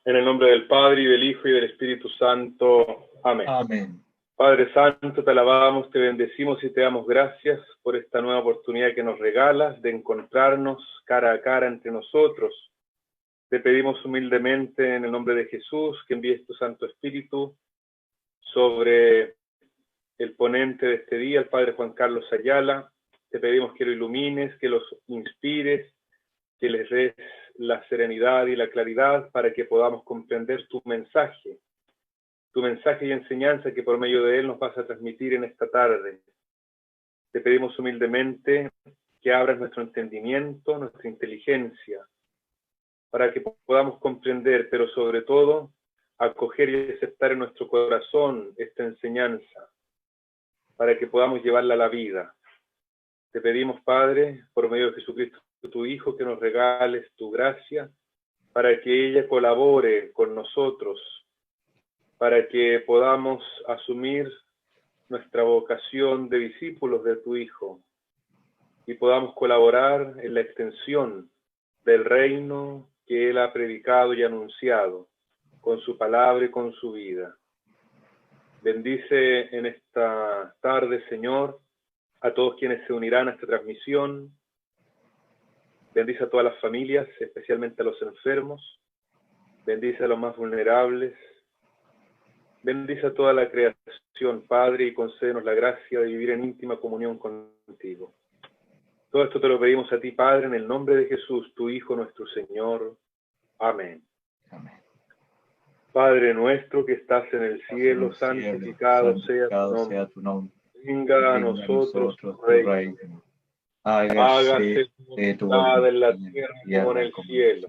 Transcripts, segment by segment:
En el nombre del Padre, y del Hijo, y del Espíritu Santo. Amén. Amén. Padre Santo, te alabamos, te bendecimos y te damos gracias por esta nueva oportunidad que nos regalas de encontrarnos cara a cara entre nosotros. Te pedimos humildemente en el nombre de Jesús que envíes tu Santo Espíritu sobre el ponente de este día, el Padre Juan Carlos Ayala. Te pedimos que lo ilumines, que los inspires, que les des la serenidad y la claridad para que podamos comprender tu mensaje y enseñanza que por medio de él nos vas a transmitir en esta tarde. Te pedimos humildemente que abras nuestro entendimiento, nuestra inteligencia, para que podamos comprender, pero sobre todo, acoger y aceptar en nuestro corazón esta enseñanza, para que podamos llevarla a la vida. Te pedimos, Padre, por medio de Jesucristo, tu Hijo, que nos regales tu gracia, para que ella colabore con nosotros, para que podamos asumir nuestra vocación de discípulos de tu Hijo y podamos colaborar en la extensión del reino que Él ha predicado y anunciado con su palabra y con su vida. Bendice en esta tarde, Señor, a todos quienes se unirán a esta transmisión. Bendice a todas las familias, especialmente a los enfermos. Bendice a los más vulnerables. Bendice a toda la creación, Padre, y concédenos la gracia de vivir en íntima comunión contigo. Todo esto te lo pedimos a ti, Padre, en el nombre de Jesús, tu Hijo, nuestro Señor. Amén. Amén. Padre nuestro que estás en el cielo, santificado sea tu nombre. Venga a nosotros tu reino. Hágase tu voluntad en la tierra como en el cielo.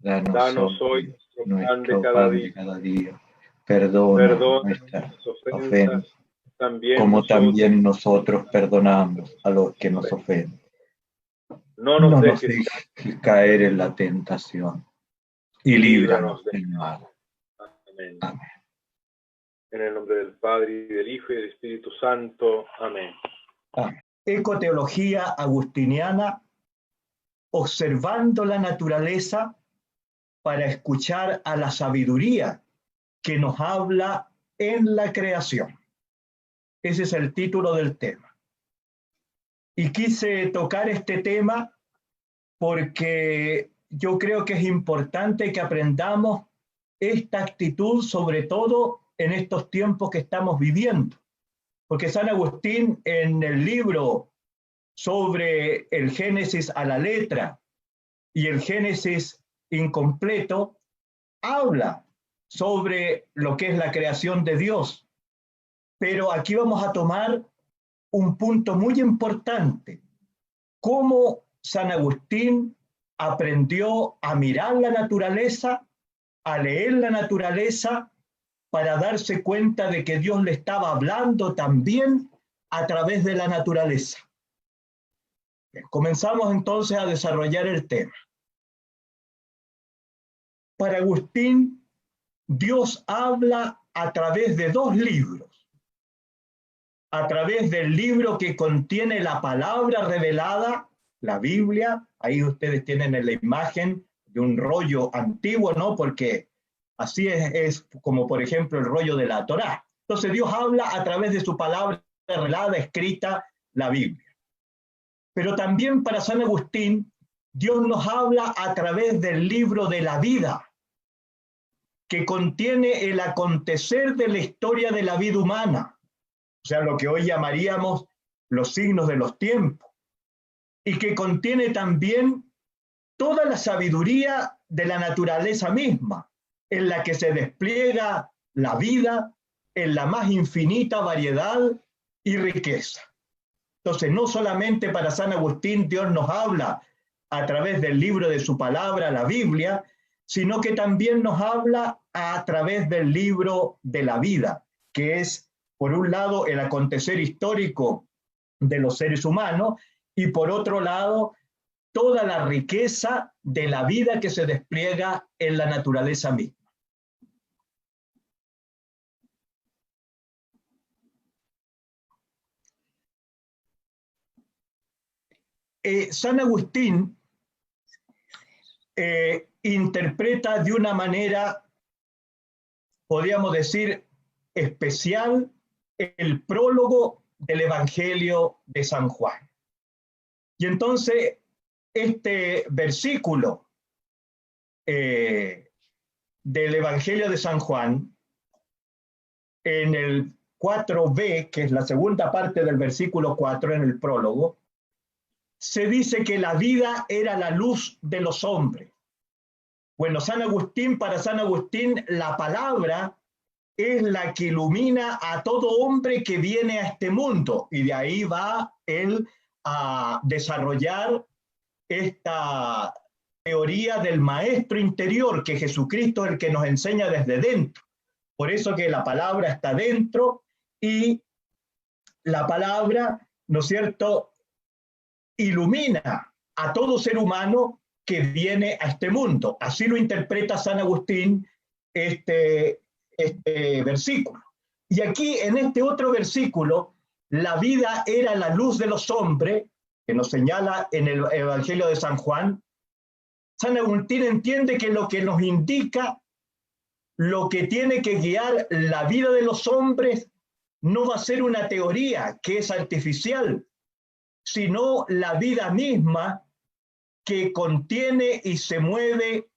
Danos hoy nuestro pan de cada día. Perdona nuestras ofensas, también nosotros perdonamos a los que nos ofenden. No No nos nos dejes dejes caer en la tentación y líbranos del mal. Amén. Amén. En el nombre del Padre, y del Hijo, y del Espíritu Santo. Amén. Amén. Ecoteología agustiniana, observando la naturaleza para escuchar a la sabiduría que nos habla en la creación. Ese es el título del tema. Y quise tocar este tema porque yo creo que es importante que aprendamos esta actitud, sobre todo en estos tiempos que estamos viviendo. Porque San Agustín, en el libro sobre el Génesis a la letra y el Génesis incompleto, habla sobre lo que es la creación de Dios. Pero aquí vamos a tomar un punto muy importante: cómo San Agustín aprendió a mirar la naturaleza, a leer la naturaleza, para darse cuenta de que Dios le estaba hablando también a través de la naturaleza. Bien, comenzamos entonces a desarrollar el tema. Para Agustín, Dios habla a través de dos libros. A través del libro que contiene la palabra revelada, la Biblia. Ahí ustedes tienen la imagen de un rollo antiguo, ¿no? Porque así es como, por ejemplo, el rollo de la Torá. Entonces Dios habla a través de su palabra revelada, escrita, la Biblia. Pero también para San Agustín, Dios nos habla a través del libro de la vida, que contiene el acontecer de la historia de la vida humana, o sea, lo que hoy llamaríamos los signos de los tiempos, y que contiene también toda la sabiduría de la naturaleza misma, en la que se despliega la vida en la más infinita variedad y riqueza. Entonces, no solamente para San Agustín Dios nos habla a través del libro de su palabra, la Biblia, sino que también nos habla a través del libro de la vida, que es, por un lado, el acontecer histórico de los seres humanos, y por otro lado, toda la riqueza de la vida que se despliega en la naturaleza misma. San Agustín interpreta de una manera, podríamos decir, especial el prólogo del Evangelio de San Juan. Y entonces, este versículo del Evangelio de San Juan, en el 4b, que es la segunda parte del versículo 4 en el prólogo, se dice que la vida era la luz de los hombres. Bueno, para San Agustín, la palabra es la que ilumina a todo hombre que viene a este mundo, y de ahí va él a desarrollar esta teoría del maestro interior, que Jesucristo es el que nos enseña desde dentro. Por eso que la palabra está dentro, y la palabra, ¿no es cierto?, ilumina a todo ser humano que viene a este mundo. Así lo interpreta San Agustín este versículo. Y aquí, en este otro versículo, la vida era la luz de los hombres, que nos señala en el Evangelio de San Juan. San Agustín entiende que lo que nos indica, lo que tiene que guiar la vida de los hombres, no va a ser una teoría que es artificial, sino la vida misma que contiene y se mueve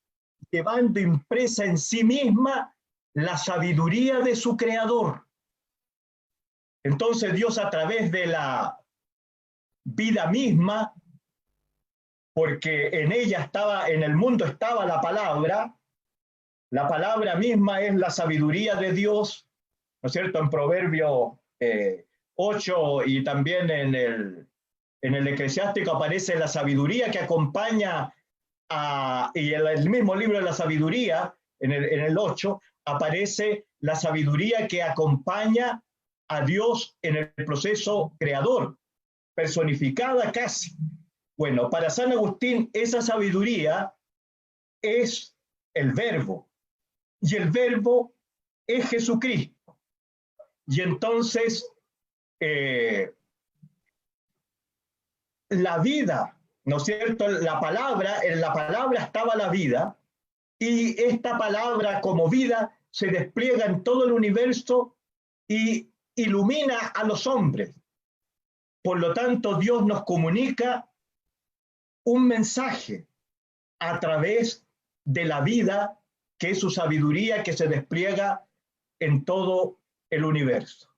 llevando impresa en sí misma la sabiduría de su creador. Entonces Dios, a través de la vida misma, porque en ella estaba, en el mundo estaba la palabra misma es la sabiduría de Dios, ¿no es cierto? En Proverbio 8 y también en el Eclesiástico aparece la sabiduría que acompaña y en el mismo libro de la sabiduría, en el 8, aparece la sabiduría que acompaña a Dios en el proceso creador, personificada casi. Bueno, para San Agustín esa sabiduría es el Verbo, y el Verbo es Jesucristo. Y entonces la vida, ¿no es cierto? En la palabra estaba la vida, y esta palabra como vida se despliega en todo el universo y ilumina a los hombres. Por lo tanto, Dios nos comunica un mensaje a través de la vida, que es su sabiduría que se despliega en todo el universo.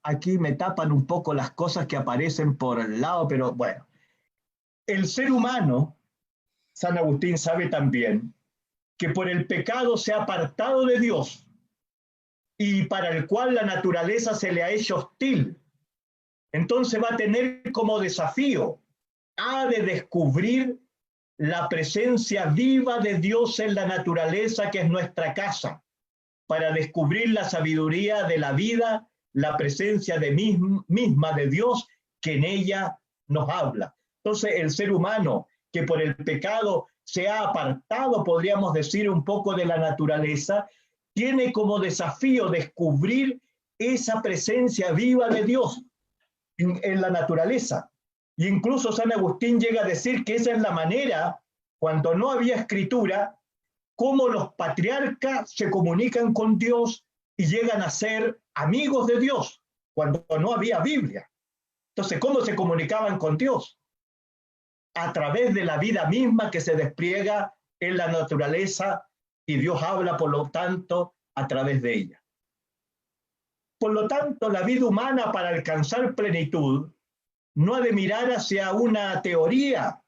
Aquí me tapan un poco las cosas que aparecen por el lado, pero bueno. El ser humano, San Agustín sabe también, que por el pecado se ha apartado de Dios y para el cual la naturaleza se le ha hecho hostil. Entonces va a tener como desafío, ha de descubrir la presencia viva de Dios en la naturaleza, que es nuestra casa, para descubrir la sabiduría de la vida, la presencia misma de Dios que en ella nos habla. Entonces el ser humano que por el pecado se ha apartado, podríamos decir, un poco de la naturaleza, tiene como desafío descubrir esa presencia viva de Dios en la naturaleza. Y incluso San Agustín llega a decir que esa es la manera, cuando no había escritura, cómo los patriarcas se comunican con Dios y llegan a ser amigos de Dios, cuando no había Biblia. Entonces, ¿cómo se comunicaban con Dios? A través de la vida misma que se despliega en la naturaleza, y Dios habla, por lo tanto, a través de ella. Por lo tanto, la vida humana, para alcanzar plenitud, no ha de mirar hacia una teoría,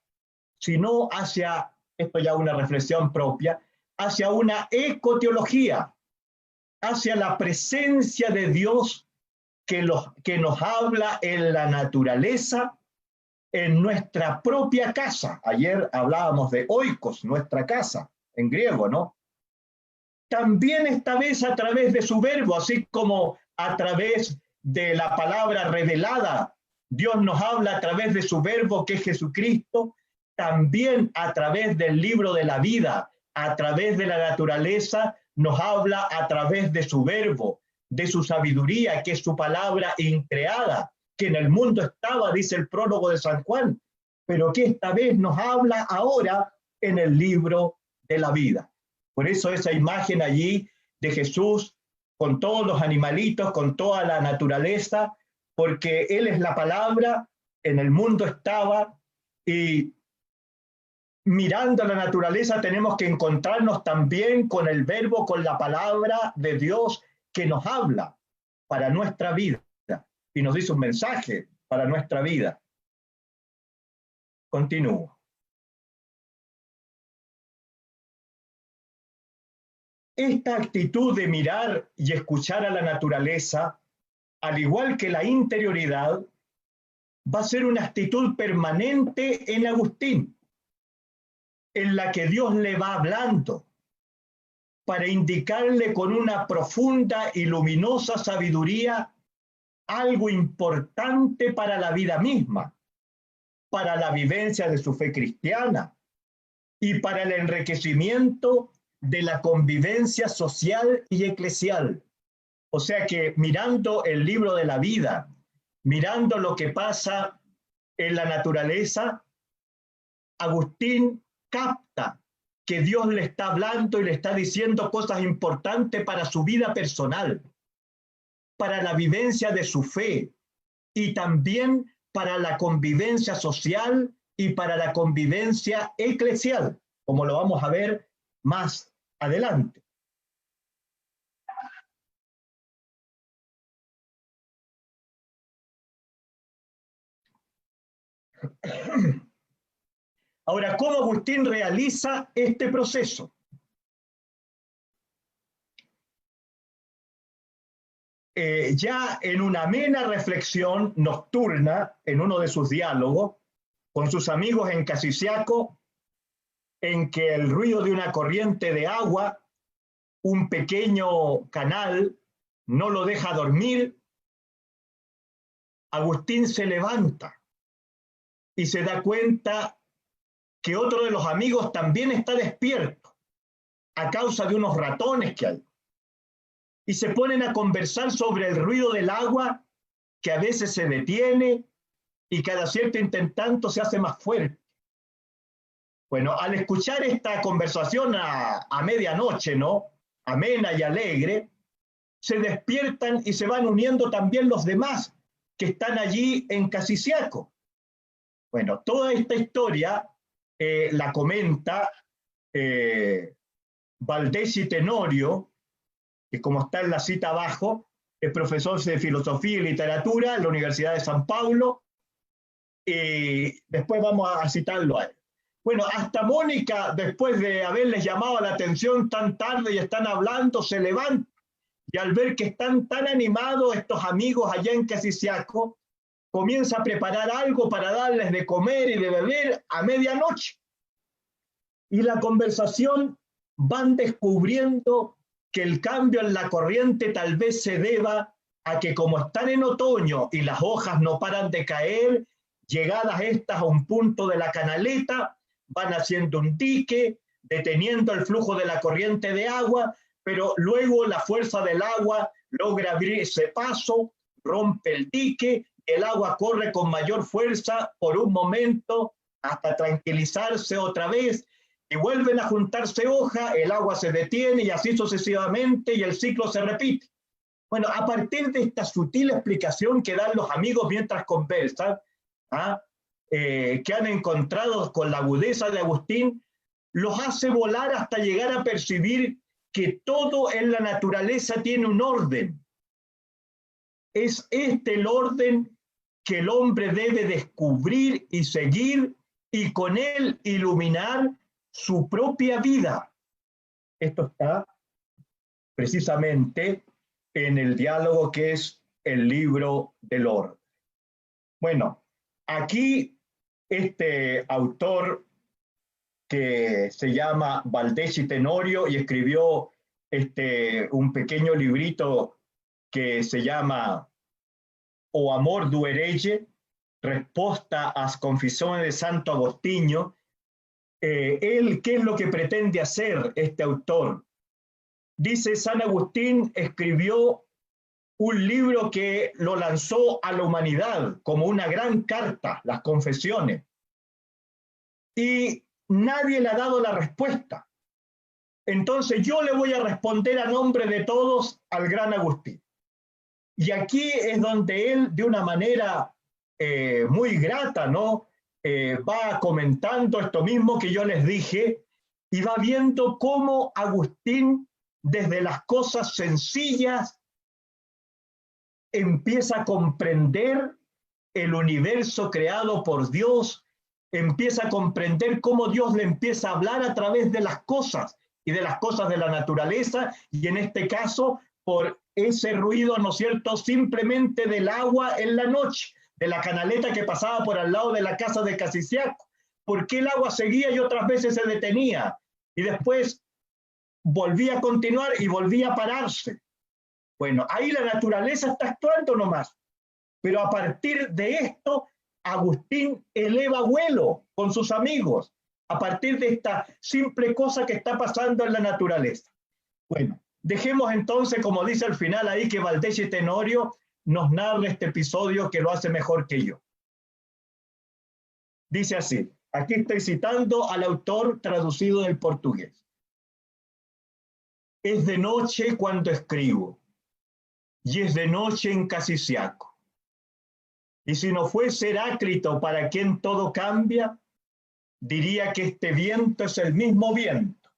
sino hacia, esto ya una reflexión propia, hacia una ecoteología, hacia la presencia de Dios que nos habla en la naturaleza, en nuestra propia casa. Ayer hablábamos de oikos, nuestra casa, en griego, ¿no? También esta vez a través de su verbo, así como a través de la palabra revelada, Dios nos habla a través de su verbo, que es Jesucristo, también a través del libro de la vida, a través de la naturaleza, nos habla a través de su verbo, de su sabiduría, que es su palabra increada, que en el mundo estaba, dice el prólogo de San Juan, pero que esta vez nos habla ahora en el libro de la vida. Por eso esa imagen allí de Jesús con todos los animalitos, con toda la naturaleza, porque Él es la palabra, en el mundo estaba, y mirando la naturaleza tenemos que encontrarnos también con el verbo, con la palabra de Dios que nos habla para nuestra vida y nos dice un mensaje para nuestra vida. Continúo. Esta actitud de mirar y escuchar a la naturaleza, al igual que la interioridad, va a ser una actitud permanente en Agustín, en la que Dios le va hablando para indicarle con una profunda y luminosa sabiduría algo importante para la vida misma, para la vivencia de su fe cristiana y para el enriquecimiento de la convivencia social y eclesial. O sea que mirando el libro de la vida, mirando lo que pasa en la naturaleza, Agustín capta que Dios le está hablando y le está diciendo cosas importantes para su vida personal, para la vivencia de su fe y también para la convivencia social y para la convivencia eclesial, como lo vamos a ver más adelante. Ahora, ¿cómo Agustín realiza este proceso? Ya en una amena reflexión nocturna, en uno de sus diálogos, con sus amigos en Casiciaco, en que el ruido de una corriente de agua, un pequeño canal, no lo deja dormir, Agustín se levanta y se da cuenta que otro de los amigos también está despierto a causa de unos ratones que hay. Y se ponen a conversar sobre el ruido del agua, que a veces se detiene y cada cierto tanto se hace más fuerte. Bueno, al escuchar esta conversación a medianoche, ¿no? Amena y alegre, se despiertan y se van uniendo también los demás que están allí en Casiciaco. Bueno, toda esta historia la comenta Baldeschi Tenorio, que como está en la cita abajo, es profesor de filosofía y literatura en la Universidad de San Pablo, y después vamos a citarlo a él. Bueno, hasta Mónica, después de haberles llamado la atención tan tarde y están hablando, se levanta, y al ver que están tan animados estos amigos allá en Casiciaco, comienza a preparar algo para darles de comer y de beber a medianoche. Y la conversación van descubriendo que el cambio en la corriente tal vez se deba a que como están en otoño y las hojas no paran de caer, llegadas estas a un punto de la canaleta, van haciendo un dique, deteniendo el flujo de la corriente de agua, pero luego la fuerza del agua logra abrir ese paso, rompe el dique, el agua corre con mayor fuerza por un momento hasta tranquilizarse otra vez, y vuelven a juntarse hojas, el agua se detiene y así sucesivamente y el ciclo se repite. Bueno, a partir de esta sutil explicación que dan los amigos mientras conversan, que han encontrado con la agudeza de Agustín, los hace volar hasta llegar a percibir que todo en la naturaleza tiene un orden. Es este el orden que el hombre debe descubrir y seguir y con él iluminar su propia vida. Esto está precisamente en el diálogo que es el libro del orden. Bueno, aquí este autor que se llama Baldeschi Tenorio y escribió un pequeño librito que se llama O amor du herege, respuesta a las confesiones de Santo Agostinho. Él, ¿qué es lo que pretende hacer este autor? Dice, San Agustín escribió un libro que lo lanzó a la humanidad como una gran carta, las confesiones, y nadie le ha dado la respuesta. Entonces yo le voy a responder a nombre de todos al gran Agustín. Y aquí es donde él, de una manera muy grata, ¿no? Va comentando esto mismo que yo les dije y va viendo cómo Agustín, desde las cosas sencillas, empieza a comprender el universo creado por Dios, empieza a comprender cómo Dios le empieza a hablar a través de las cosas y de las cosas de la naturaleza, y en este caso por ese ruido, ¿no es cierto?, simplemente del agua en la noche, de la canaleta que pasaba por al lado de la casa de Casiciaco. ¿Por qué el agua seguía y otras veces se detenía? Y después volvía a continuar y volvía a pararse. Bueno, ahí la naturaleza está actuando nomás. Pero a partir de esto, Agustín eleva vuelo con sus amigos, a partir de esta simple cosa que está pasando en la naturaleza. Bueno, dejemos entonces, como dice al final ahí, que Valdés Tenorio nos narre este episodio que lo hace mejor que yo. Dice así, aquí estoy citando al autor traducido del portugués. Es de noche cuando escribo, y es de noche en Casiciaco. Y si no fuese Heráclito para quien todo cambia, diría que este viento es el mismo viento,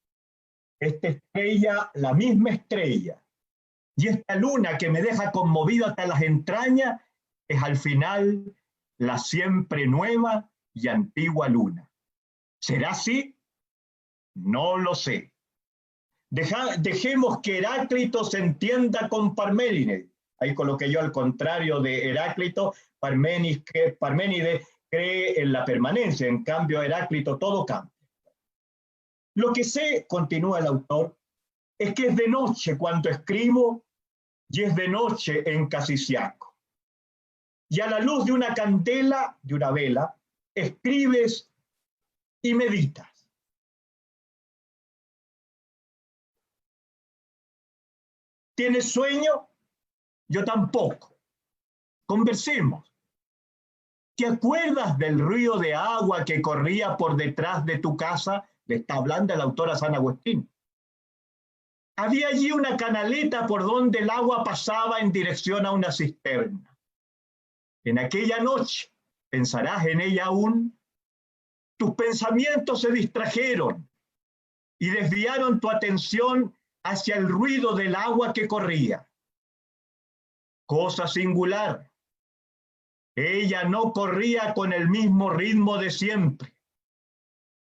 esta estrella la misma estrella, y esta luna que me deja conmovido hasta las entrañas es al final la siempre nueva y antigua luna. ¿Será así? No lo sé. Dejemos que Heráclito se entienda con Parménides. Ahí coloqué yo al contrario de Heráclito, Parménides cree en la permanencia, en cambio Heráclito todo cambia. Lo que sé, continúa el autor, es que es de noche cuando escribo y es de noche en Casiciaco. Y a la luz de una candela, de una vela, escribes y meditas. ¿Tienes sueño? Yo tampoco. Conversemos. ¿Te acuerdas del ruido de agua que corría por detrás de tu casa? Le está hablando el autor a San Agustín. Había allí una canaleta por donde el agua pasaba en dirección a una cisterna. En aquella noche, ¿pensarás en ella aún? Tus pensamientos se distrajeron y desviaron tu atención hacia el ruido del agua que corría. Cosa singular. Ella no corría con el mismo ritmo de siempre.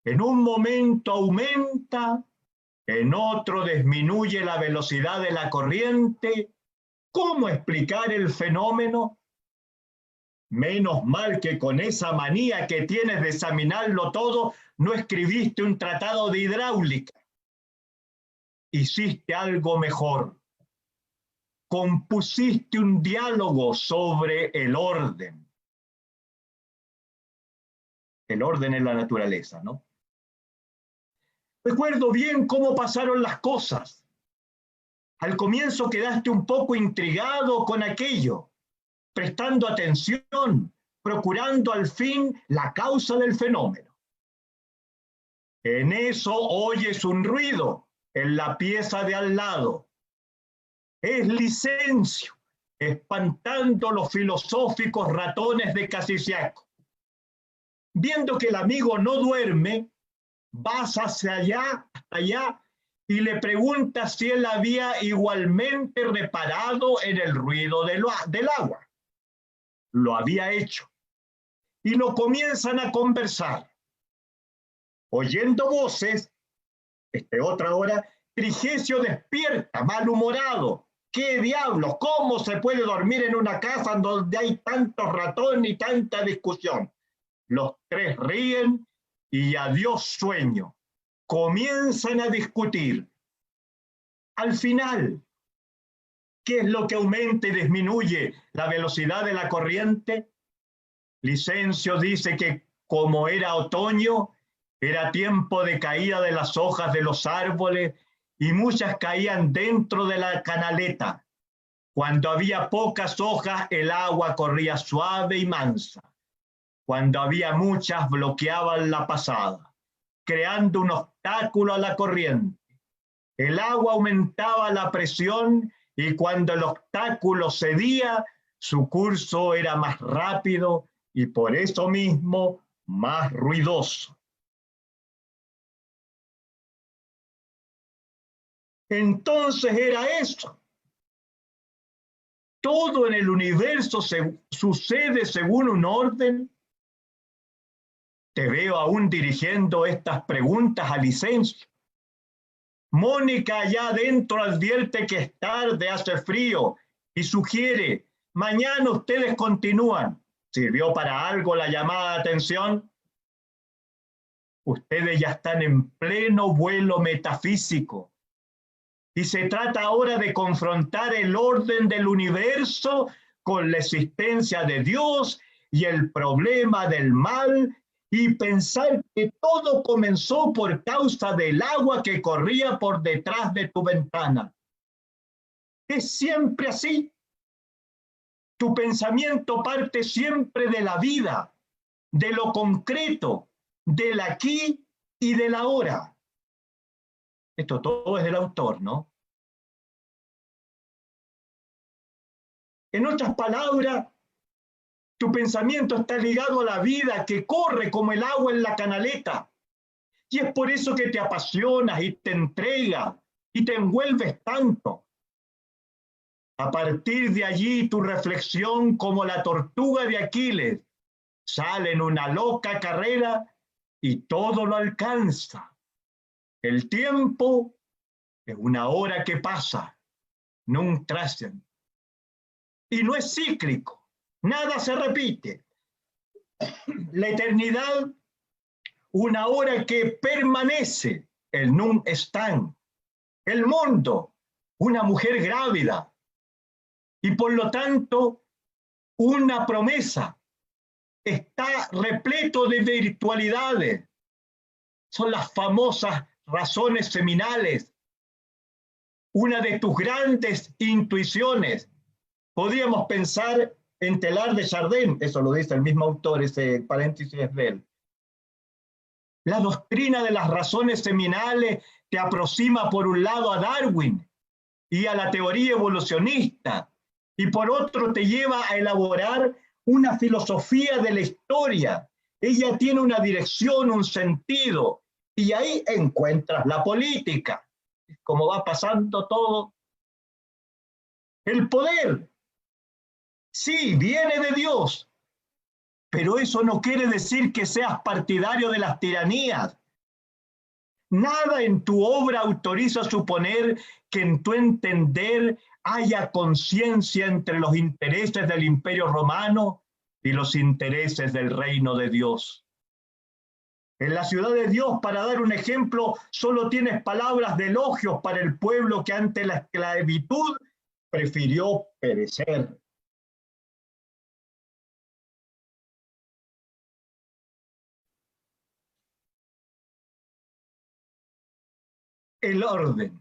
En un momento aumenta, en otro disminuye la velocidad de la corriente. ¿Cómo explicar el fenómeno? Menos mal que con esa manía que tienes de examinarlo todo, no escribiste un tratado de hidráulica. Hiciste algo mejor. Compusiste un diálogo sobre el orden. El orden en la naturaleza, ¿no? Recuerdo bien cómo pasaron las cosas. Al comienzo quedaste un poco intrigado con aquello, prestando atención, procurando al fin la causa del fenómeno. En eso oyes un ruido en la pieza de al lado. Es Licencio, espantando los filosóficos ratones de Casiciaco. Viendo que el amigo no duerme, vas hacia allá, y le preguntas si él había igualmente reparado en el ruido del agua. Lo había hecho. Y lo comienzan a conversar. Oyendo voces, otra hora, Trigesio despierta, malhumorado. ¿Qué diablos? ¿Cómo se puede dormir en una casa donde hay tantos ratones y tanta discusión? Los tres ríen y adiós sueño. Comienzan a discutir. Al final, ¿qué es lo que aumenta y disminuye la velocidad de la corriente? Licencio dice que como era otoño, era tiempo de caída de las hojas de los árboles y muchas caían dentro de la canaleta. Cuando había pocas hojas, el agua corría suave y mansa. Cuando había muchas, bloqueaban la pasada, creando un obstáculo a la corriente. El agua aumentaba la presión y cuando el obstáculo cedía, su curso era más rápido y por eso mismo más ruidoso. Entonces era eso. Todo en el universo sucede según un orden. Te veo aún dirigiendo estas preguntas a Licencio. Mónica allá adentro advierte que es tarde, hace frío y sugiere, mañana ustedes continúan. ¿Sirvió para algo la llamada de atención? Ustedes ya están en pleno vuelo metafísico y se trata ahora de confrontar el orden del universo con la existencia de Dios y el problema del mal y pensar que todo comenzó por causa del agua que corría por detrás de tu ventana. Es siempre así. Tu pensamiento parte siempre de la vida, de lo concreto, del aquí y del ahora. Esto todo es del autor, ¿no? En otras palabras, tu pensamiento está ligado a la vida que corre como el agua en la canaleta. Y es por eso que te apasionas y te entregas y te envuelves tanto. A partir de allí, tu reflexión, como la tortuga de Aquiles, sale en una loca carrera y todo lo alcanza. El tiempo es una hora que pasa, no un trascend. Y no es cíclico, nada se repite. La eternidad, una hora que permanece, el nun estant. El mundo, una mujer grávida. Y por lo tanto, una promesa. Está repleto de virtualidades. Son las famosas razones seminales. Una de tus grandes intuiciones. Podríamos pensar en Teilhard de Chardin, eso lo dice el mismo autor, ese paréntesis es de él. La doctrina de las razones seminales te aproxima por un lado a Darwin y a la teoría evolucionista, y por otro te lleva a elaborar una filosofía de la historia. Ella tiene una dirección, un sentido, y ahí encuentras la política, como va pasando todo. El poder, sí, viene de Dios, pero eso no quiere decir que seas partidario de las tiranías. Nada en tu obra autoriza suponer que en tu entender haya conciencia entre los intereses del Imperio Romano y los intereses del reino de Dios. En la ciudad de Dios, para dar un ejemplo, solo tienes palabras de elogios para el pueblo que ante la esclavitud prefirió perecer. El orden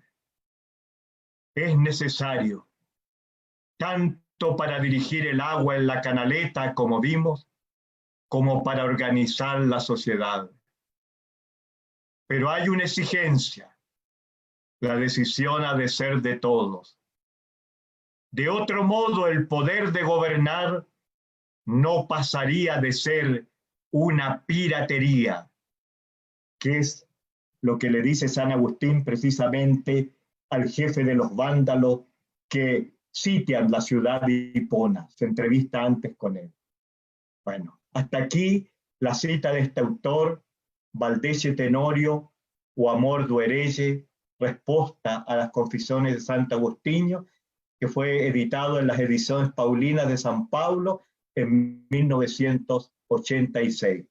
es necesario, tanto para dirigir el agua en la canaleta, como vimos, como para organizar la sociedad. Pero hay una exigencia, la decisión ha de ser de todos. De otro modo, el poder de gobernar no pasaría de ser una piratería, que es lo que le dice San Agustín precisamente al jefe de los vándalos que sitian la ciudad de Hipona. Se entrevista antes con él. Bueno, hasta aquí la cita de este autor, Valdese Tenorio o Amor Duerelle, respuesta a las confesiones de Santo Agustín, que fue editado en las ediciones Paulinas de San Pablo en 1986.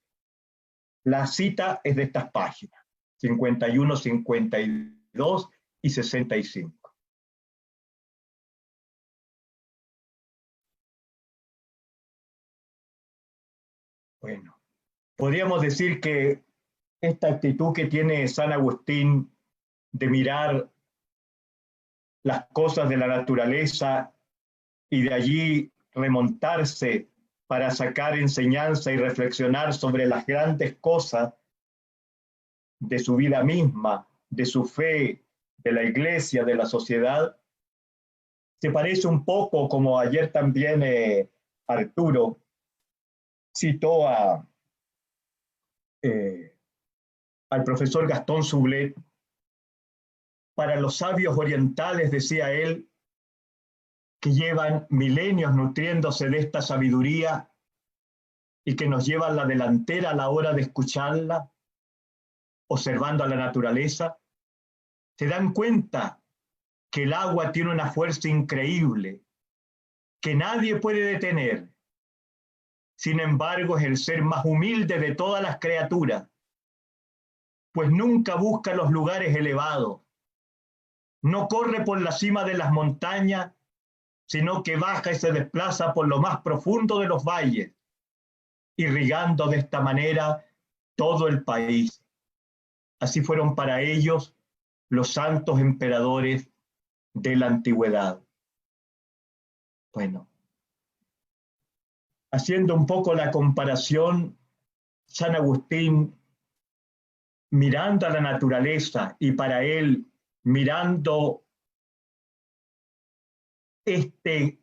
La cita es de estas páginas, 51, 52 y 65. Bueno, podríamos decir que esta actitud que tiene San Agustín de mirar las cosas de la naturaleza y de allí remontarse para sacar enseñanza y reflexionar sobre las grandes cosas de su vida misma, de su fe, de la iglesia, de la sociedad, se parece un poco, como ayer también Arturo citó al profesor Gastón Sublet. Para los sabios orientales, decía él, que llevan milenios nutriéndose de esta sabiduría y que nos llevan la delantera a la hora de escucharla, observando a la naturaleza, se dan cuenta que el agua tiene una fuerza increíble, que nadie puede detener. Sin embargo, es el ser más humilde de todas las criaturas, pues nunca busca los lugares elevados, no corre por la cima de las montañas, sino que baja y se desplaza por lo más profundo de los valles, irrigando de esta manera todo el país. Así fueron para ellos los santos emperadores de la antigüedad. Bueno, haciendo un poco la comparación, San Agustín, mirando a la naturaleza y para él mirando este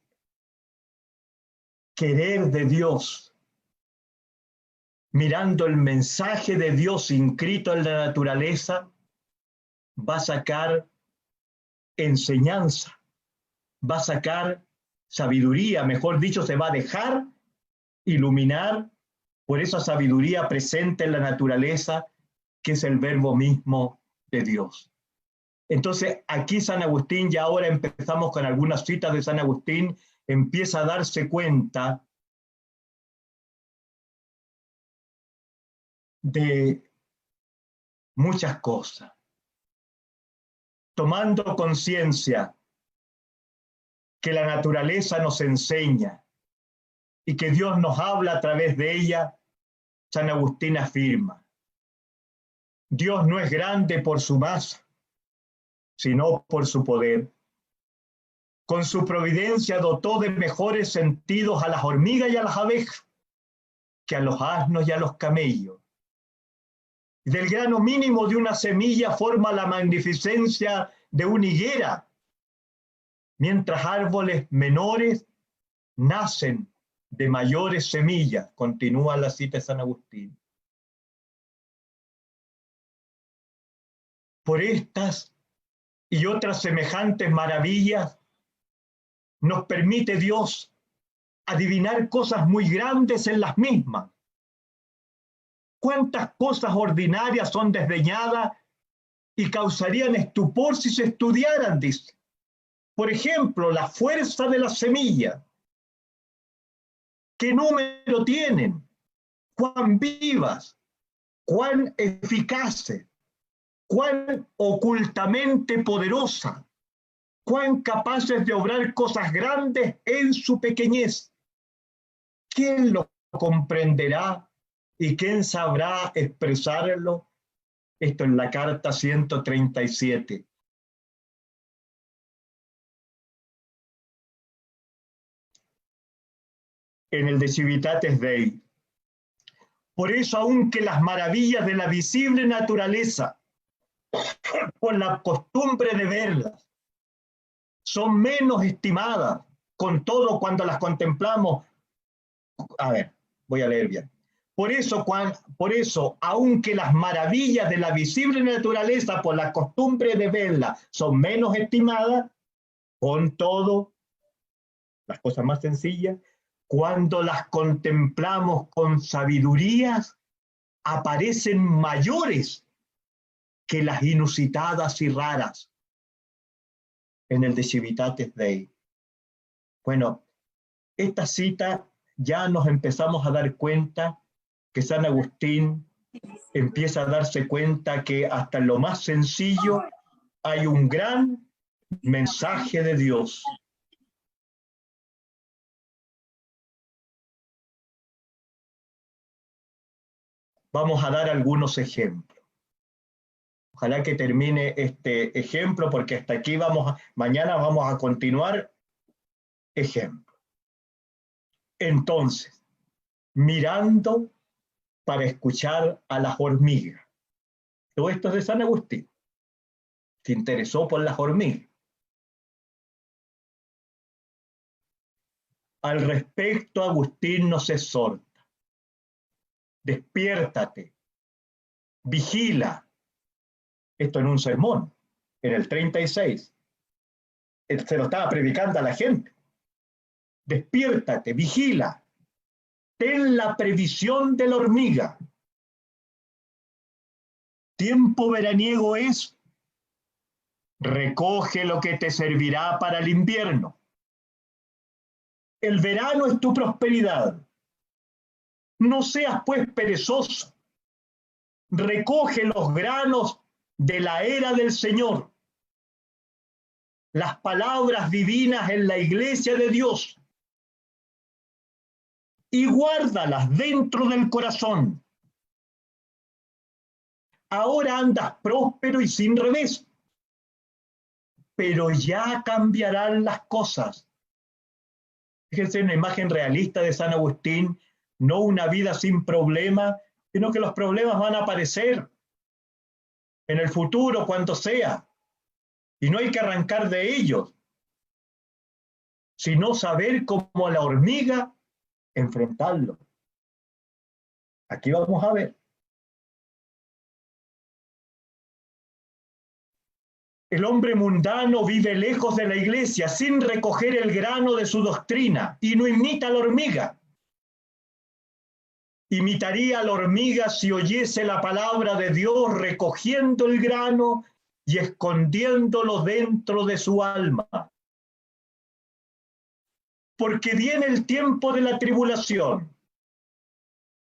querer de Dios, mirando el mensaje de Dios inscrito en la naturaleza, va a sacar enseñanza, va a sacar sabiduría, mejor dicho, se va a dejar iluminar por esa sabiduría presente en la naturaleza, que es el verbo mismo de Dios. Entonces, aquí San Agustín, ya ahora empezamos con algunas citas de San Agustín, empieza a darse cuenta de muchas cosas, tomando conciencia que la naturaleza nos enseña y que Dios nos habla a través de ella. San Agustín afirma: Dios no es grande por su masa, sino por su poder. Con su providencia dotó de mejores sentidos a las hormigas y a las abejas que a los asnos y a los camellos. Del grano mínimo de una semilla forma la magnificencia de una higuera, mientras árboles menores nacen de mayores semillas. Continúa la cita de San Agustín. Por estas y otras semejantes maravillas nos permite Dios adivinar cosas muy grandes en las mismas. ¿Cuántas cosas ordinarias son desdeñadas y causarían estupor si se estudiaran? Dice. Por ejemplo, la fuerza de la semilla. ¿Qué número tienen? ¿Cuán vivas? ¿Cuán eficaces? ¿Cuán ocultamente poderosa? ¿Cuán capaces de obrar cosas grandes en su pequeñez? ¿Quién lo comprenderá y quién sabrá expresarlo? Esto en la carta 137. En el De Civitatis Dei. Por eso, aunque las maravillas de la visible naturaleza, por la costumbre de verlas, son menos estimadas, con todo cuando las contemplamos. A ver, voy a leer bien. Por eso, aunque las maravillas de la visible naturaleza, por la costumbre de verla, son menos estimadas, con todo, las cosas más sencillas, cuando las contemplamos con sabidurías, aparecen mayores que las inusitadas y raras. En el De Civitatis Dei. Bueno, esta cita ya nos empezamos a dar cuenta que San Agustín empieza a darse cuenta que hasta en lo más sencillo hay un gran mensaje de Dios. Vamos a dar algunos ejemplos. Ojalá que termine este ejemplo, porque hasta aquí mañana vamos a continuar ejemplo. Entonces, mirando para escuchar a las hormigas. Todo esto es de San Agustín. Se interesó por las hormigas. Al respecto, Agustín nos exhorta: despiértate, vigila. Esto en un sermón, en el 36. Él se lo estaba predicando a la gente. Despiértate, vigila, ten la previsión de la hormiga. Tiempo veraniego es, recoge lo que te servirá para el invierno. El verano es tu prosperidad. No seas pues perezoso. Recoge los granos de la era del Señor. Las palabras divinas en la iglesia de Dios. Y guárdalas dentro del corazón. Ahora andas próspero y sin revés. Pero ya cambiarán las cosas. Fíjense, una imagen realista de San Agustín, no una vida sin problemas, sino que los problemas van a aparecer en el futuro, cuando sea, y no hay que arrancar de ellos, sino saber cómo la hormiga enfrentarlo. Aquí vamos a ver. El hombre mundano vive lejos de la iglesia, sin recoger el grano de su doctrina, y no imita a la hormiga. Imitaría a la hormiga si oyese la palabra de Dios, recogiendo el grano y escondiéndolo dentro de su alma. Porque viene el tiempo de la tribulación,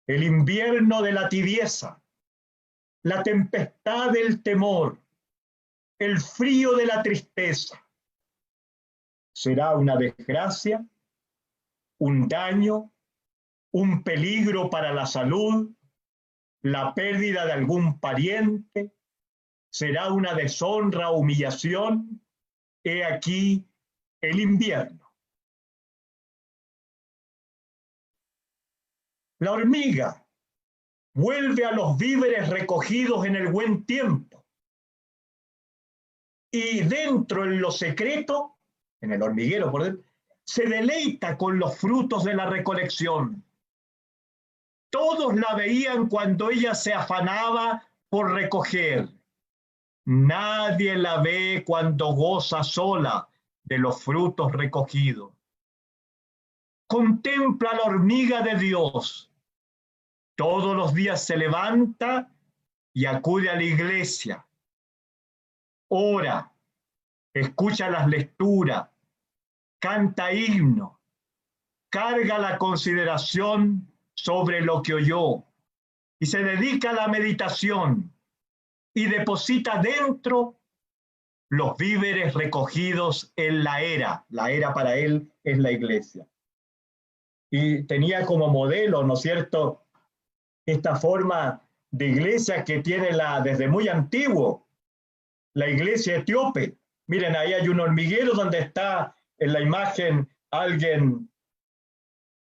el invierno de la tibieza, la tempestad del temor, el frío de la tristeza. Será una desgracia, un daño, un peligro para la salud, la pérdida de algún pariente, será una deshonra o humillación. He aquí el invierno. La hormiga vuelve a los víveres recogidos en el buen tiempo. Y dentro, en lo secreto, en el hormiguero, por ejemplo, se deleita con los frutos de la recolección. Todos la veían cuando ella se afanaba por recoger. Nadie la ve cuando goza sola de los frutos recogidos. Contempla la hormiga de Dios. Todos los días se levanta y acude a la iglesia. Ora, escucha las lecturas, canta himno, carga la consideración sobre lo que oyó y se dedica a la meditación y deposita dentro los víveres recogidos en la era. La era para él es la iglesia. Y tenía como modelo, ¿no es cierto?, esta forma de iglesia que tiene desde muy antiguo, la iglesia etíope. Miren, ahí hay un hormiguero donde está en la imagen alguien,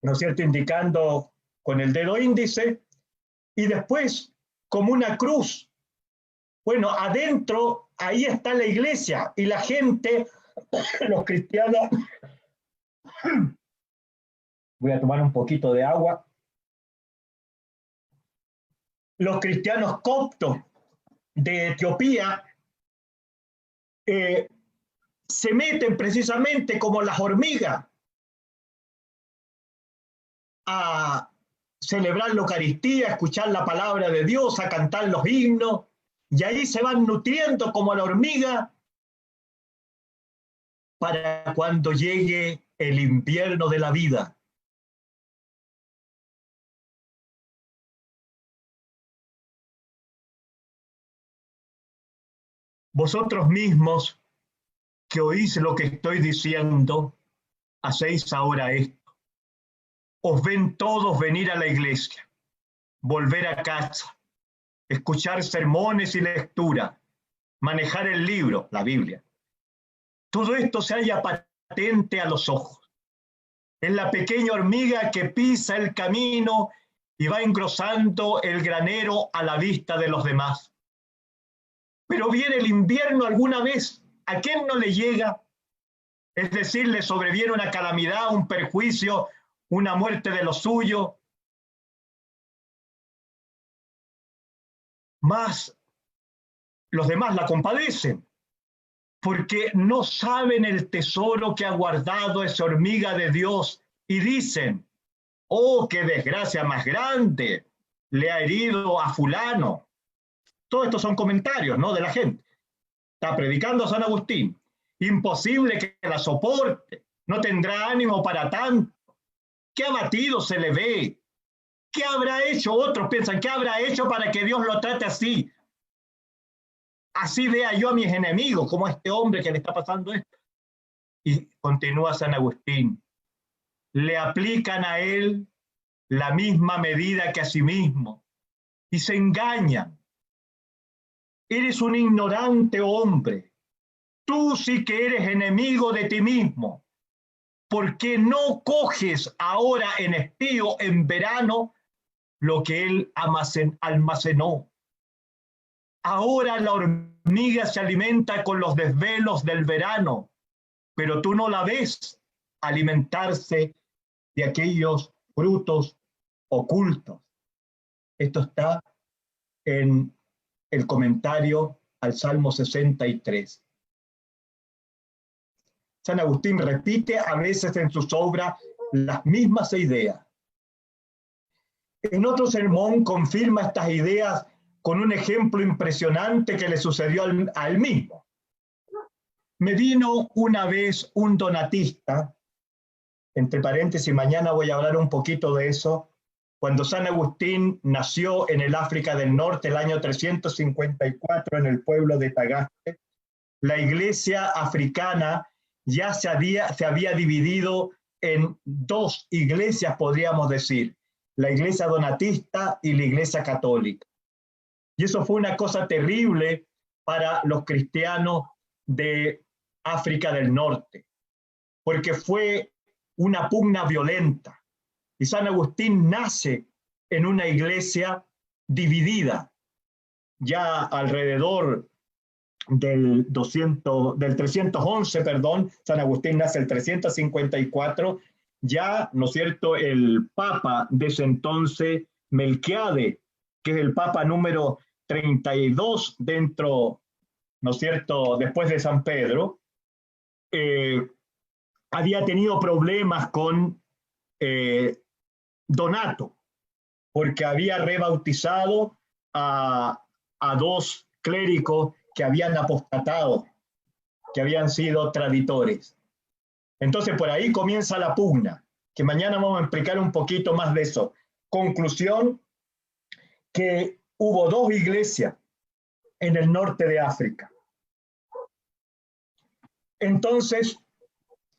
¿no es cierto?, indicando con el dedo índice, y después como una cruz. Bueno, adentro, ahí está la iglesia, y la gente, los cristianos, voy a tomar un poquito de agua, los cristianos coptos de Etiopía se meten precisamente como las hormigas a celebrar la Eucaristía, a escuchar la palabra de Dios, a cantar los himnos, y ahí se van nutriendo como la hormiga para cuando llegue el invierno de la vida. Vosotros mismos que oís lo que estoy diciendo, hacéis ahora esto. Os ven todos venir a la iglesia, volver a casa, escuchar sermones y lectura, manejar el libro, la Biblia. Todo esto se halla patente a los ojos. Es la pequeña hormiga que pisa el camino y va engrosando el granero a la vista de los demás. Pero viene el invierno alguna vez, ¿a quién no le llega? Es decir, le sobreviene una calamidad, un perjuicio, una muerte de lo suyo. Más los demás la compadecen, porque no saben el tesoro que ha guardado esa hormiga de Dios y dicen, oh, qué desgracia más grande le ha herido a fulano. Todos estos son comentarios, ¿no?, de la gente. Está predicando San Agustín. Imposible que la soporte. No tendrá ánimo para tanto. Qué abatido se le ve. ¿Qué habrá hecho? Otros piensan, ¿qué habrá hecho para que Dios lo trate así? Así vea yo a mis enemigos, como a este hombre que le está pasando esto. Y continúa San Agustín. Le aplican a él la misma medida que a sí mismo y se engañan. Eres un ignorante hombre. Tú sí que eres enemigo de ti mismo. ¿Por qué no coges ahora en estío, en verano, lo que él almacenó? Ahora la hormiga se alimenta con los desvelos del verano, pero tú no la ves alimentarse de aquellos frutos ocultos. Esto está en el comentario al Salmo 63. San Agustín repite a veces en sus obras las mismas ideas. En otro sermón confirma estas ideas con un ejemplo impresionante que le sucedió a él mismo. Me vino una vez un donatista, entre paréntesis, mañana voy a hablar un poquito de eso, cuando San Agustín nació en el África del Norte el año 354 en el pueblo de Tagaste, la iglesia africana ya se había dividido en dos iglesias, podríamos decir, la iglesia donatista y la iglesia católica. Y eso fue una cosa terrible para los cristianos de África del Norte, porque fue una pugna violenta. Y San Agustín nace en una iglesia dividida, ya alrededor del 311, San Agustín nace el 354, ya, ¿no es cierto?, el papa de ese entonces, Melquiade, que es el papa número 32 dentro, ¿no es cierto?, después de San Pedro, había tenido problemas con Donato, porque había rebautizado a dos clérigos que habían apostatado, que habían sido traditores. Entonces por ahí comienza la pugna, que mañana vamos a explicar un poquito más de eso. Conclusión, que hubo dos iglesias en el norte de África. Entonces,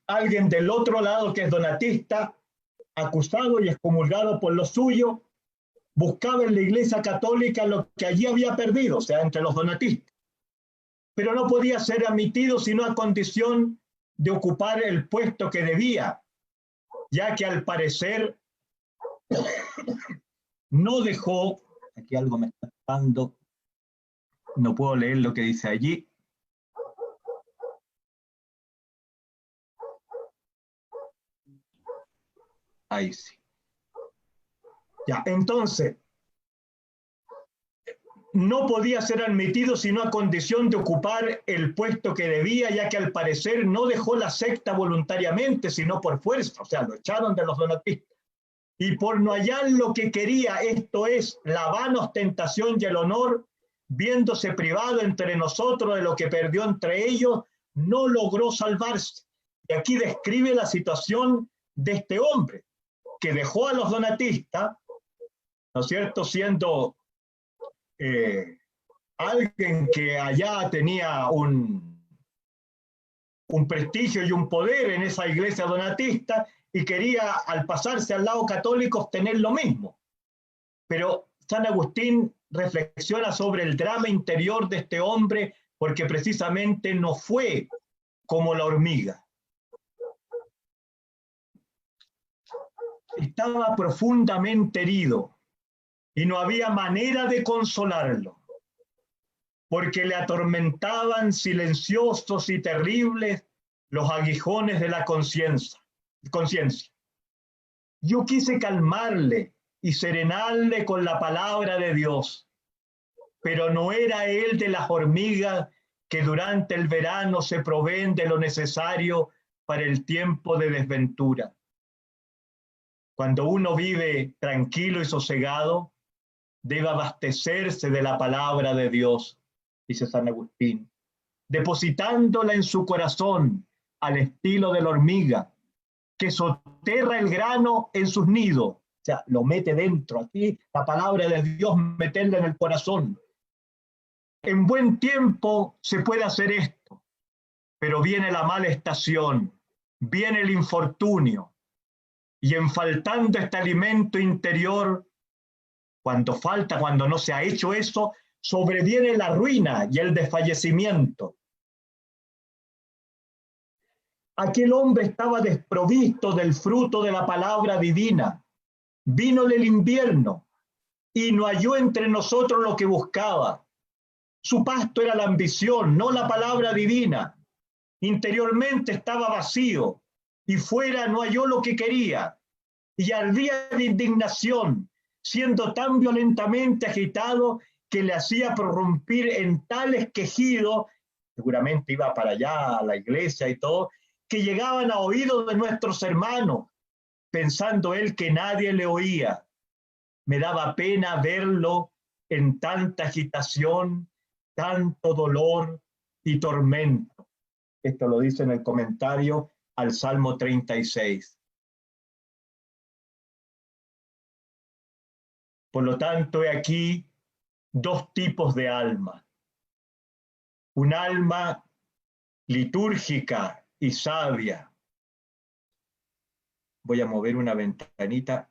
alguien del otro lado que es donatista, acusado y excomulgado por lo suyo, buscaba en la iglesia católica lo que allí había perdido, o sea, entre los donatistas. Pero no podía ser admitido sino a condición de ocupar el puesto que debía, ya que al parecer no dejó, aquí algo me está dando, no puedo leer lo que dice allí. Ahí sí. Ya, entonces, no podía ser admitido sino a condición de ocupar el puesto que debía, ya que al parecer no dejó la secta voluntariamente, sino por fuerza, o sea, lo echaron de los donatistas. Y por no hallar lo que quería, esto es, la vana ostentación y el honor, viéndose privado entre nosotros de lo que perdió entre ellos, no logró salvarse. Y aquí describe la situación de este hombre, que dejó a los donatistas, ¿no es cierto?, siendo alguien que allá tenía un prestigio y un poder en esa iglesia donatista y quería, al pasarse al lado católico, obtener lo mismo. Pero San Agustín reflexiona sobre el drama interior de este hombre porque precisamente no fue como la hormiga. estaba profundamente herido y no había manera de consolarlo, porque le atormentaban silenciosos y terribles los aguijones de la conciencia. Yo quise calmarle y serenarle con la palabra de Dios, pero no era él de las hormigas que durante el verano se proveen de lo necesario para el tiempo de desventura. Cuando uno vive tranquilo y sosegado, debe abastecerse de la palabra de Dios, dice San Agustín, depositándola en su corazón al estilo de la hormiga, que soterra el grano en sus nidos, o sea, lo mete dentro, así la palabra de Dios, meterla en el corazón. En buen tiempo se puede hacer esto, pero viene la mala estación, viene el infortunio, y en faltando este alimento interior, cuando no se ha hecho eso, sobreviene la ruina y el desfallecimiento. Aquel hombre estaba desprovisto del fruto de la palabra divina. Vínole el invierno y no halló entre nosotros lo que buscaba. Su pasto era la ambición, no la palabra divina. Interiormente estaba vacío y fuera no halló lo que quería. Y ardía de indignación, siendo tan violentamente agitado que le hacía prorrumpir en tales quejidos, seguramente iba para allá a la iglesia y todo, que llegaban a oídos de nuestros hermanos, pensando él que nadie le oía. Me daba pena verlo en tanta agitación, tanto dolor y tormento. Esto lo dice en el comentario al Salmo 36. Por lo tanto, he aquí dos tipos de alma. Un alma litúrgica y sabia. Voy a mover una ventanita.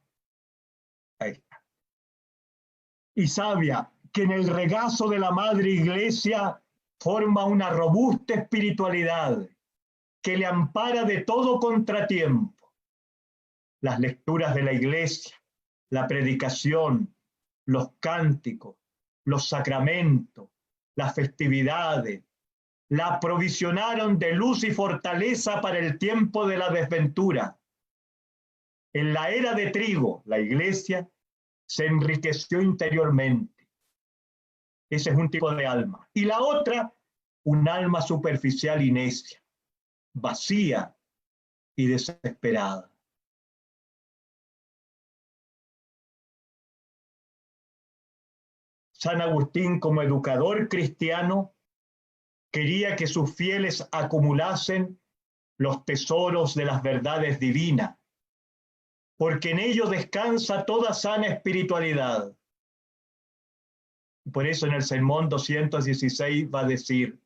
Ahí está. Y sabia, que en el regazo de la Madre Iglesia forma una robusta espiritualidad que le ampara de todo contratiempo. Las lecturas de la Iglesia, la predicación, los cánticos, los sacramentos, las festividades, la aprovisionaron de luz y fortaleza para el tiempo de la desventura. En la era de trigo, la Iglesia se enriqueció interiormente. Ese es un tipo de alma. Y la otra, un alma superficial y necia, vacía y desesperada. San Agustín, como educador cristiano, quería que sus fieles acumulasen los tesoros de las verdades divinas, porque en ellos descansa toda sana espiritualidad. Por eso en el sermón 216 va a decir: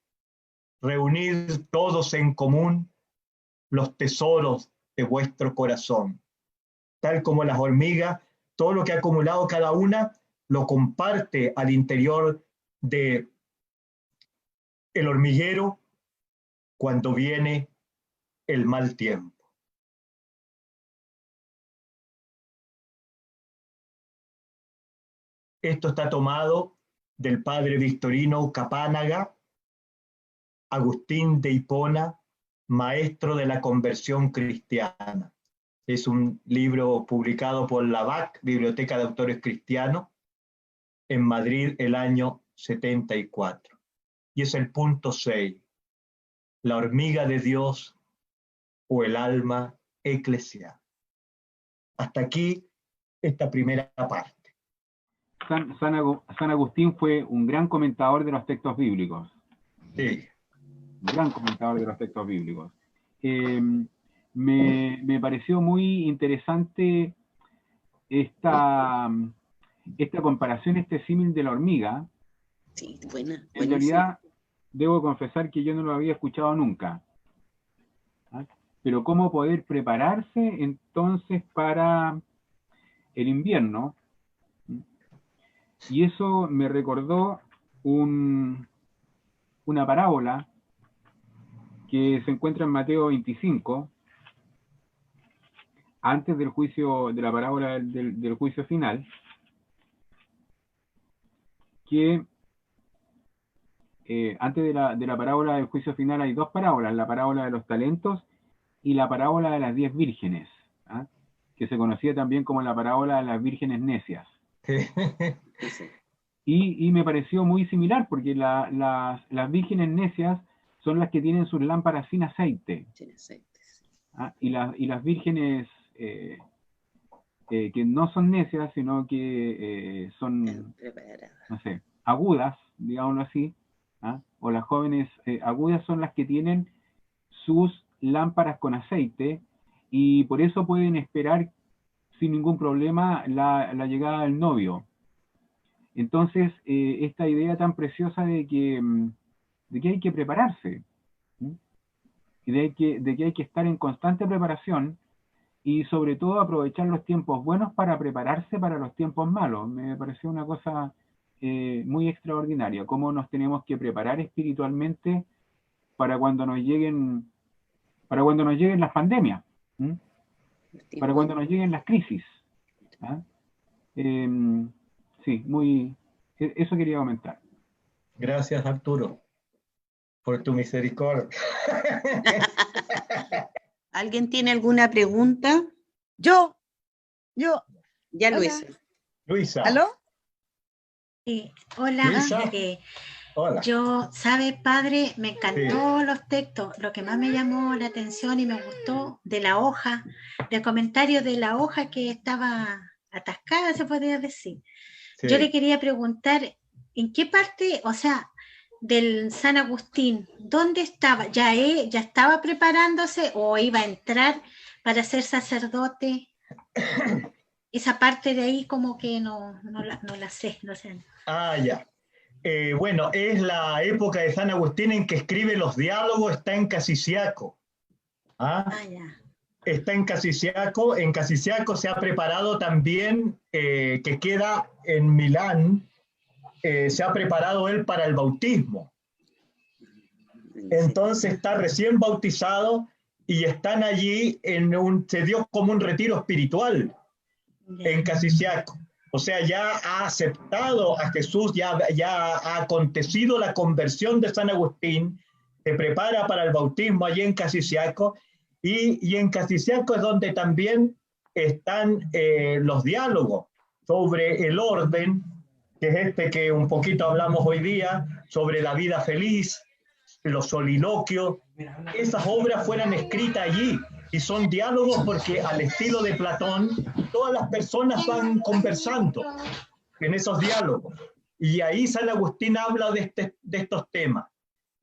reunid todos en común los tesoros de vuestro corazón. Tal como las hormigas, todo lo que ha acumulado cada una lo comparte al interior de el hormiguero cuando viene el mal tiempo. Esto está tomado del padre Victorino Capánaga, Agustín de Hipona, maestro de la conversión cristiana. Es un libro publicado por la BAC, Biblioteca de Autores Cristianos, en Madrid el año 74. Y es el punto 6, la hormiga de Dios o el alma eclesial. Hasta aquí esta primera parte. San Agustín fue un gran comentador de los textos bíblicos. Sí. Un gran comentador de los textos bíblicos. Me pareció muy interesante esta comparación, este símil de la hormiga. Sí, buena. En realidad, debo confesar que yo no lo había escuchado nunca. ¿Ah? Pero cómo poder prepararse entonces para el invierno. Y eso me recordó una parábola que se encuentra en Mateo 25, antes del juicio, de la parábola del juicio final, que antes de la parábola del juicio final hay dos parábolas, la parábola de los talentos y la parábola de las 10 vírgenes, ¿ah? Que se conocía también como la parábola de las vírgenes necias. Y me pareció muy similar, porque las vírgenes necias son las que tienen sus lámparas sin aceite. Sin aceite, sí. ¿Ah? Y las vírgenes que no son necias, sino que son, no sé, agudas, digámoslo así, ¿ah? O las jóvenes agudas son las que tienen sus lámparas con aceite, y por eso pueden esperar sin ningún problema la llegada del novio. Entonces, esta idea tan preciosa de que hay que prepararse, ¿sí? Y de que hay que estar en constante preparación, y sobre todo aprovechar los tiempos buenos para prepararse para los tiempos malos. Me pareció una cosa muy extraordinaria, cómo nos tenemos que preparar espiritualmente para cuando nos lleguen las pandemias, ¿sí? Para cuando nos lleguen las crisis, ¿ah? Sí, eso quería comentar. Gracias, Arturo, por tu misericordia. ¿Alguien tiene alguna pregunta? Yo. Ya, Hola. Luisa. Luisa. ¿Aló? Hola, Luisa. Hola. yo, ¿sabe, padre? Me encantó los textos. Lo que más me llamó la atención y me gustó de la hoja, del comentario de la hoja que estaba atascada, se podría decir. Sí. Yo le quería preguntar, ¿en qué parte, o sea, del San Agustín, dónde estaba? ¿Ya estaba preparándose o iba a entrar para ser sacerdote? Esa parte de ahí como que no la sé, no sé. Ah, ya. Bueno, es la época de San Agustín en que escribe los diálogos, está en Casiciaco. ¿Ah? Ah, ya. Está en Casiciaco. En Casiciaco se ha preparado también, que queda en Milán, se ha preparado él para el bautismo. Entonces está recién bautizado y están allí se dio como un retiro espiritual en Casiciaco. O sea, ya ha aceptado a Jesús, ya ha acontecido la conversión de San Agustín, se prepara para el bautismo allí en Casiciaco, y en Casiciaco es donde también están los diálogos sobre el orden, que es este que un poquito hablamos hoy día, sobre la vida feliz, los soliloquios. Esas obras fueron escritas allí, y son diálogos porque al estilo de Platón, todas las personas van conversando en esos diálogos. Y ahí San Agustín habla de estos temas.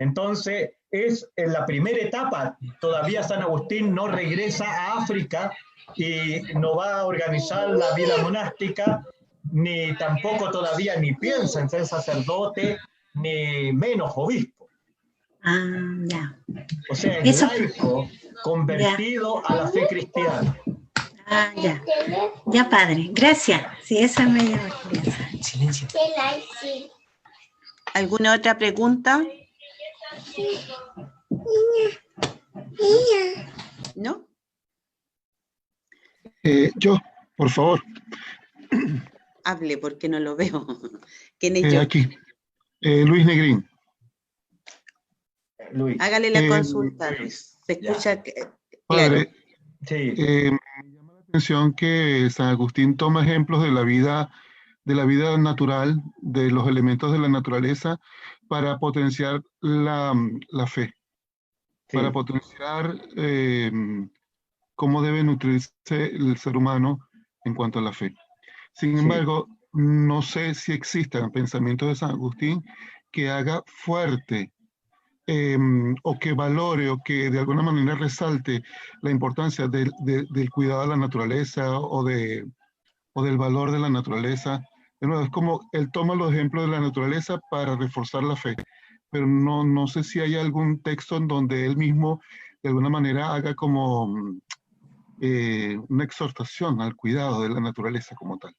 Entonces, es en la primera etapa, todavía San Agustín no regresa a África y no va a organizar la vida monástica, ni tampoco todavía ni piensa en ser sacerdote, ni menos obispo. Ah, ya. O sea, es laico convertido a la fe cristiana. Ah, ya. Ya, padre. Gracias. Sí, esa me llama la atención. Silencio. ¿Alguna otra pregunta? ¿No? Yo, por favor. Hable porque no lo veo. ¿Quién es yo? Aquí. Luis Negrín. Luis. Hágale la consulta, Luis. Se escucha claro. Padre, Sí. me llama la atención que San Agustín toma ejemplos de la vida natural, de los elementos de la naturaleza, para potenciar la fe, Sí. para potenciar cómo debe nutrirse el ser humano en cuanto a la fe. Sin embargo, no sé si existan pensamientos de San Agustín que haga fuerte o que valore o que de alguna manera resalte la importancia del cuidado de la naturaleza o del valor de la naturaleza. De nuevo, es como él toma los ejemplos de la naturaleza para reforzar la fe, pero no sé si hay algún texto en donde él mismo de alguna manera haga como una exhortación al cuidado de la naturaleza como tal.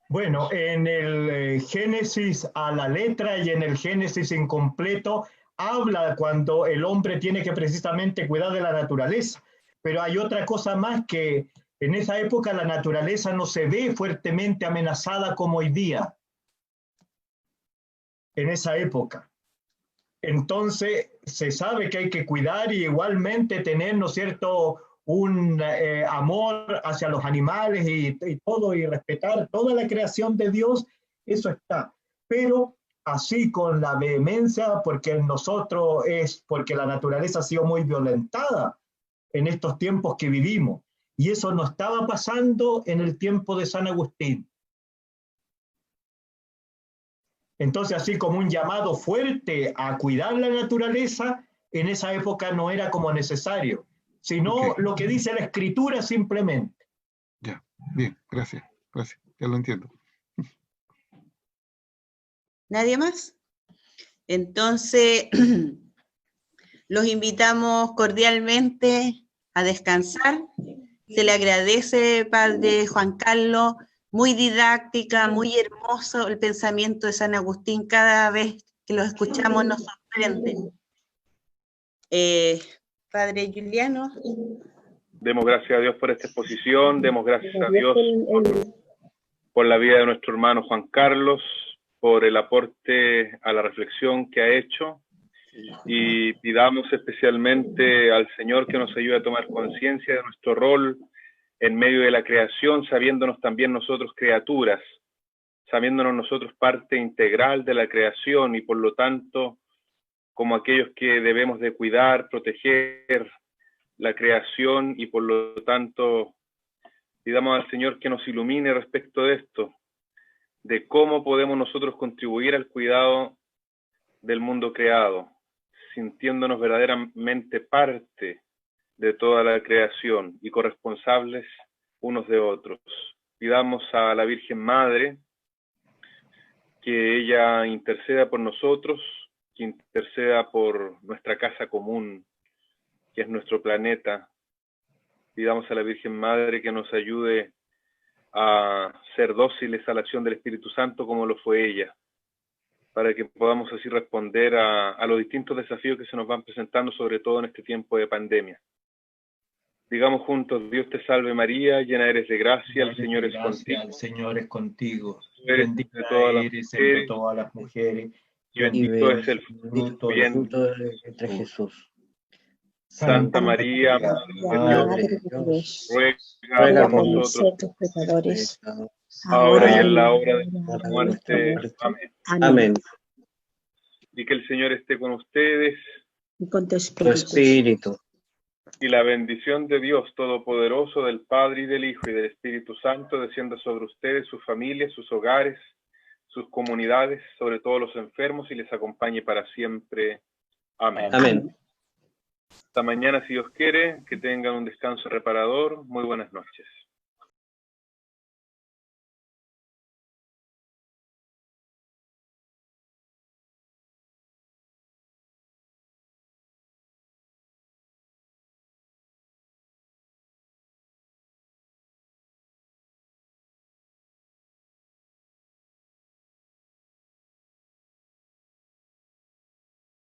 Bueno, en el Génesis a la letra y en el Génesis incompleto habla cuando el hombre tiene que precisamente cuidar de la naturaleza, Pero hay otra cosa más, que en esa época la naturaleza no se ve fuertemente amenazada como hoy día. En esa época. Entonces se sabe que hay que cuidar y igualmente tener, ¿no es cierto?, un amor hacia los animales y todo, y respetar toda la creación de Dios, eso está. Pero así con la vehemencia, porque nosotros es porque la naturaleza ha sido muy violentada en estos tiempos que vivimos, y eso no estaba pasando en el tiempo de San Agustín. Entonces, así como un llamado fuerte a cuidar la naturaleza, en esa época no era como necesario, sino lo que dice la Escritura simplemente. Ya, bien, gracias, ya lo entiendo. ¿Nadie más? Entonces, los invitamos cordialmente a descansar. Se le agradece, Padre Juan Carlos, muy didáctica, muy hermoso el pensamiento de San Agustín. Cada vez que lo escuchamos nos sorprende. Padre Juliano. Demos gracias a Dios por esta exposición, demos gracias a Dios por la vida de nuestro hermano Juan Carlos, por el aporte a la reflexión que ha hecho, y pidamos especialmente al Señor que nos ayude a tomar conciencia de nuestro rol en medio de la creación, sabiéndonos también nosotros criaturas, sabiéndonos nosotros parte integral de la creación, y por lo tanto como aquellos que debemos de cuidar, proteger la creación, y por lo tanto pidamos al Señor que nos ilumine respecto de esto, de cómo podemos nosotros contribuir al cuidado del mundo creado, sintiéndonos verdaderamente parte de toda la creación y corresponsables unos de otros. Pidamos a la Virgen Madre que ella interceda por nosotros, que interceda por nuestra casa común, que es nuestro planeta. Pidamos a la Virgen Madre que nos ayude a ser dóciles a la acción del Espíritu Santo como lo fue ella, para que podamos así responder a los distintos desafíos que se nos van presentando, sobre todo en este tiempo de pandemia. Digamos juntos: Dios te salve María, llena eres de gracia, el Señor es contigo. El Señor es contigo. Bendita eres entre todas las mujeres, y bendito es el fruto de entre Jesús. Santa María, Madre de Dios, ruega por nosotros pecadores, ahora y en la hora de nuestra muerte. Amén. Amén. Y que el Señor esté con ustedes. Y con tu espíritu. Y la bendición de Dios Todopoderoso, del Padre y del Hijo y del Espíritu Santo, descienda sobre ustedes, sus familias, sus hogares, sus comunidades, sobre todos los enfermos, y les acompañe para siempre. Amén. Amén. Hasta mañana, si Dios quiere. Que tengan un descanso reparador. Muy buenas noches.